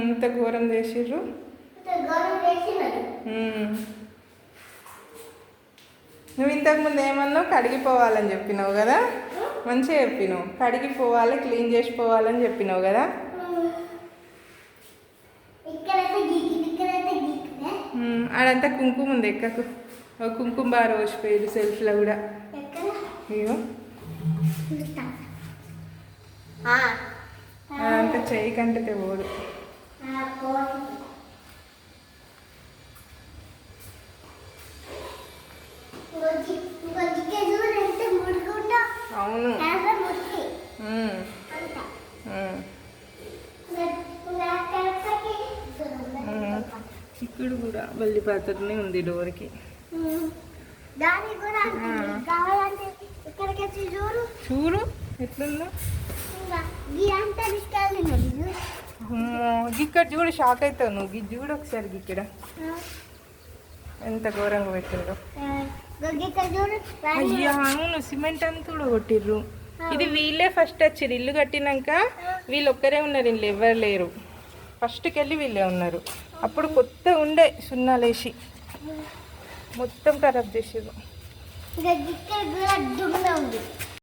అంత ఘోరం చేసిర్రు. నువ్వు ఇంతకుముందు ఏమన్నావు? కడిగిపోవాలని చెప్పినావు కదా, మంచిగా చెప్పినావు. కడిగిపోవాలి, క్లీన్ చేసిపోవాలని చెప్పినావు కదా. ఆడంతా కుంకుమ ఉంది, ఎక్కకు. కుంకుమ బాగా రోసిపోయాడు సెల్ఫ్లో కూడా. అయ్యో అదంతా చెయ్యి కంటే పోదు. అవును ఇక్కడ కూడా బల్లి పాత్రనే ఉంది డోర్కి. చూడు ఎట్లుందో. ఇక్కడ చూడు, షాక్ అవుతావు నువ్వు. గిది చూడు ఒకసారి, ఇక్కడ ఎంత ఘోరంగా పెట్టిండ్రు. అయ్యా అవును, సిమెంట్ అంతా కూడా కొట్టిర్రు. ఇది వీళ్ళే ఫస్ట్ వచ్చారు. ఇల్లు కట్టినాక వీళ్ళు ఒక్కరే ఉన్నారు, ఇల్లు ఎవరు లేరు. ఫస్ట్కి వెళ్ళి వీళ్ళే ఉన్నారు. అప్పుడు కొత్త ఉండే సున్నాలేసి మొత్తం ఖరాబ్ చేసారు.